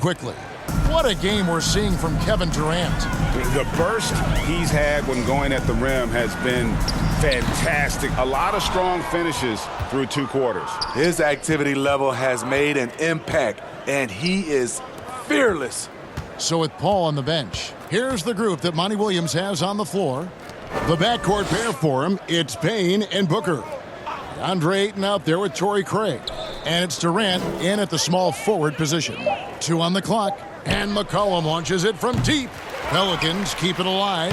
quickly. What a game we're seeing from Kevin Durant. The burst he's had when going at the rim has been fantastic. A lot of strong finishes through 2 quarters. His activity level has made an impact, and he is fearless. So with Paul on the bench, here's the group that Monty Williams has on the floor. The backcourt pair for him, it's Payne and Booker. Andre Ayton out there with Torrey Craig. And it's Durant in at the small forward position. 2 on the clock, and McCollum launches it from deep. Pelicans keep it alive.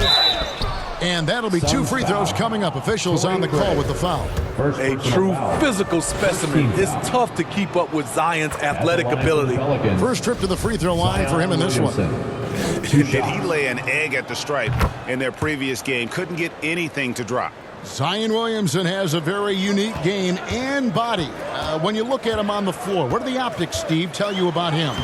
And that'll be 2 free throws coming up. Officials on the call with the foul. A true physical specimen. It's tough to keep up with Zion's athletic ability. First trip to the free throw line for him in this one. Did he lay an egg at the stripe in their previous game? Couldn't get anything to drop. Zion Williamson has a very unique game and body. When you look at him on the floor, what do the optics, Steve, tell you about him?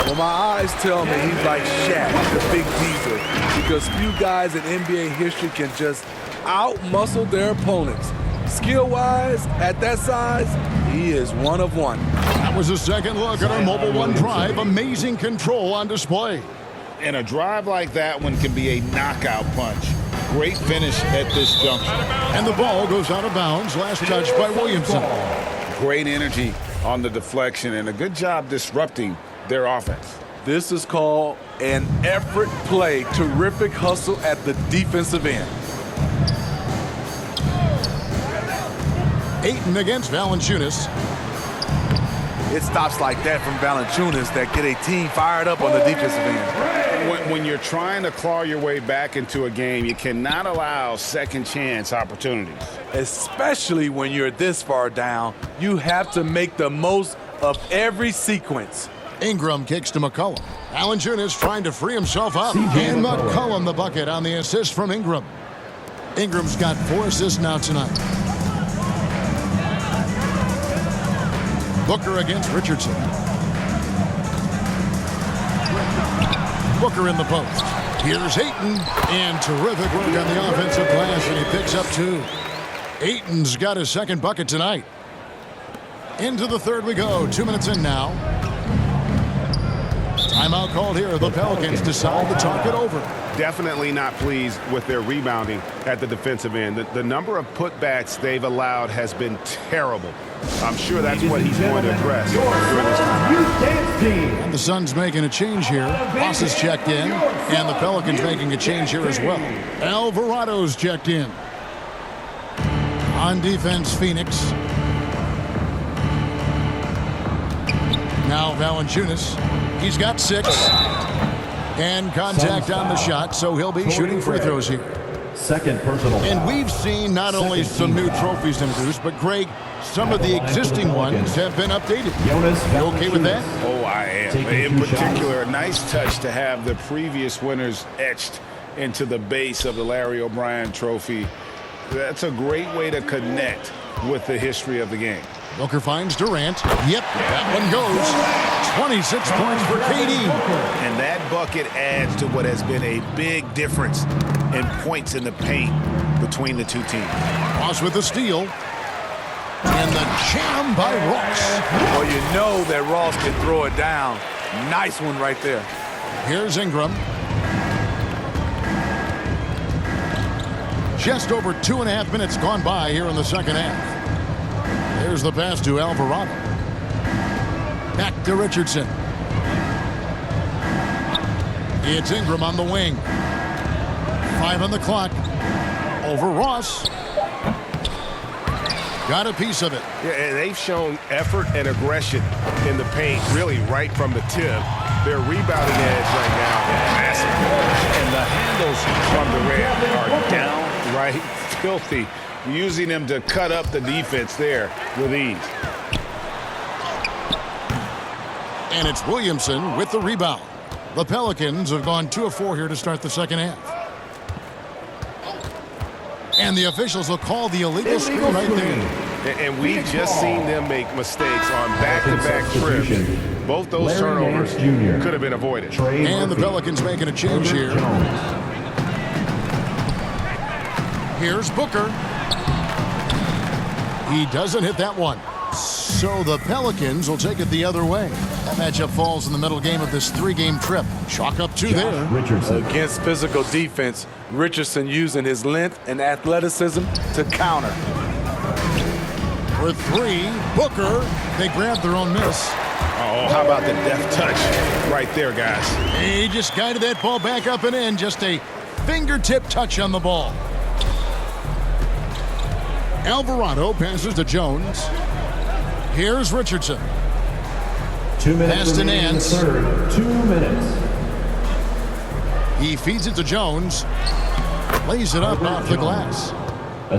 Well, my eyes tell me he's like Shaq, the big diva, because few guys in NBA history can just out-muscle their opponents. Skill-wise, at that size, he is one of one. That was a second look at our Mobile One drive. Amazing control on display. And a drive like that one can be a knockout punch. Great finish at this junction. And the ball goes out of bounds. Last touch by Williamson. Great energy on the deflection and a good job disrupting their offense. This is called an effort play. Terrific hustle at the defensive end. Ayton against Valanciunas. It stops like that from Valanciunas that get a team fired up on the defensive end. When you're trying to claw your way back into a game, you cannot allow second chance opportunities. Especially when you're this far down, you have to make the most of every sequence. Ingram kicks to McCollum. Valanciunas trying to free himself up. And McCollum the bucket on the assist from Ingram. Ingram's got 4 assists now tonight. Booker against Richardson. Booker in the post. Here's Ayton. And terrific work on the offensive glass, and he picks up 2. Ayton's got his second bucket tonight. Into the third we go. 2 minutes in now. Timeout called here. The Pelicans decide to talk it over. Definitely not pleased with their rebounding at the defensive end. The number of putbacks they've allowed has been terrible. I'm sure that's what he's going to address during this time. And the Suns making a change here. Ross is checked in, and the Pelicans making a change here as well. Alvarado's checked in. On defense, Phoenix. Now Valanciunas. He's got 6. And contact on the shot, so he'll be shooting free throws here. Second personal. And we've seen not only some new trophies introduced, but Greg, some of the existing ones have been updated. You okay with that? Oh, I am. In particular, a nice touch to have the previous winners etched into the base of the Larry O'Brien trophy. That's a great way to connect with the history of the game. Booker finds Durant. Yep, that one goes. 26 points for KD. And that bucket adds to what has been a big difference in points in the paint between the two teams. Ross with the steal. And the jam by Ross. Well, you know that Ross can throw it down. Nice one right there. Here's Ingram. Just over 2.5 minutes gone by here in the second half. There's the pass to Alvarado. Back to Richardson. It's Ingram on the wing. 5 on the clock. Over Ross. Got a piece of it. Yeah, and they've shown effort and aggression in the paint, really right from the tip. Their rebounding edge right now is massive. And the handles from the rim are downright filthy, using them to cut up the defense there with ease. And it's Williamson with the rebound. The Pelicans have gone 2 of 4 here to start the second half. And the officials will call the illegal screen right there. And we've just seen them make mistakes on back-to-back trips. Both those turnovers could have been avoided. And the Pelicans making a change here. Here's Booker. He doesn't hit that one. So the Pelicans will take it the other way. That matchup falls in the middle game of this 3-game trip. Chalk up 2 there. Richardson. Against physical defense, Richardson using his length and athleticism to counter. For 3, Booker. They grab their own miss. Oh, how about the deft touch right there, guys? He just guided that ball back up and in. Just a fingertip touch on the ball. Alvarado passes to Jones. Here's Richardson. 2 minutes Pass to remaining in the Nance. third. 2 minutes. He feeds it to Jones. Lays it up off the glass.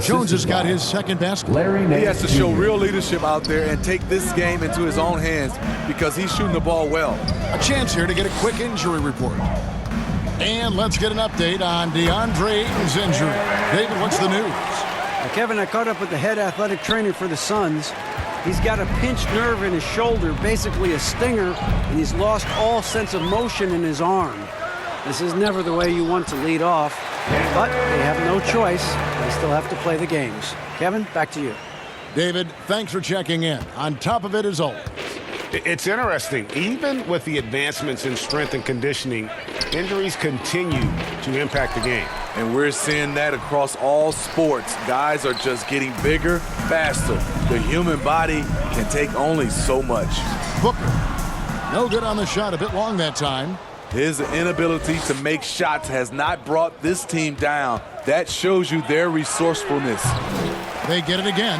Jones has got his second basket. Larry He has to Nance show Jr. real leadership out there and take this game into his own hands because he's shooting the ball well. A chance here to get a quick injury report. And let's get an update on DeAndre Ayton's injury. David, what's the news? Kevin, I caught up with the head athletic trainer for the Suns. He's got a pinched nerve in his shoulder, basically a stinger, and he's lost all sense of motion in his arm. This is never the way you want to lead off, but they have no choice. They still have to play the games. Kevin, back to you. David, thanks for checking in. On top of it as always. It's interesting. Even with the advancements in strength and conditioning, injuries continue to impact the game. And we're seeing that across all sports. Guys are just getting bigger, faster. The human body can take only so much. Booker. No good on the shot. A bit long that time. His inability to make shots has not brought this team down. That shows you their resourcefulness. They get it again.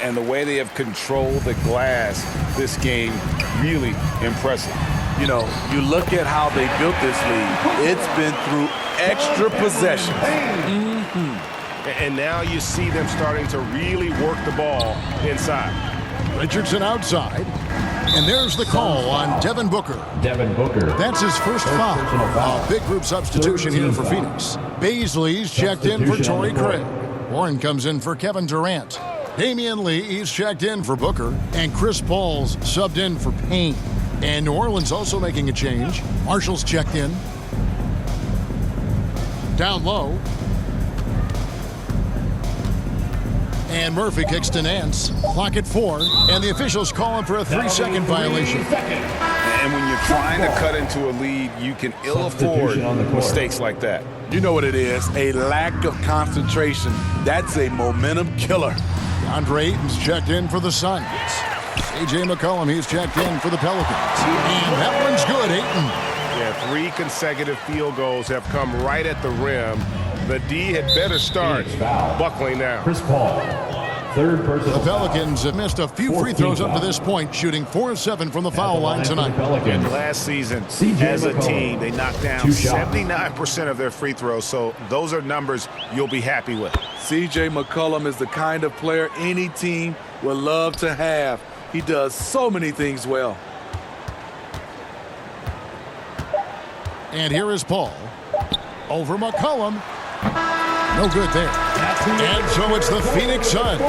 And the way they have controlled the glass this game, really impressive. You know, you look at how they built this league. It's been through extra possessions. And now you see them starting to really work the ball inside. Richardson outside. And there's the call on Devin Booker. Devin Booker. That's his first foul. Personal foul. A big group substitution here for 13 Phoenix. Baisley's checked in for Substitution Torrey on the court. Craig. Warren comes in for Kevin Durant. Damian Lee is checked in for Booker. And Chris Paul's subbed in for Payne. And New Orleans also making a change. Marshall's checked in. Down low. And Murphy kicks to Nance. Clock at 4. And the officials calling for a 3-second violation. And when you're trying to cut into a lead, you can ill afford Substitution on the court. mistakes like that. You know what it is, a lack of concentration. That's a momentum killer. DeAndre Ayton's checked in for the Suns. A.J. McCollum, he's checked in for the Pelicans. And that one's good, Ayton. Yeah, 3 consecutive field goals have come right at the rim. The D had better start Phoenix foul. buckling now. Chris Paul. Third The personal foul. Pelicans have missed a few free 14 throws up to foul. this point, shooting 4-7 from the At the foul line for the tonight. Pelicans. Last season, CJ as a McCollum. team, they knocked down 2 shots. 79% of their free throws, so those are numbers you'll be happy with. CJ McCollum is the kind of player any team would love to have. He does so many things well. And here is Paul. Over McCollum. No good there. And so it's the Phoenix Suns.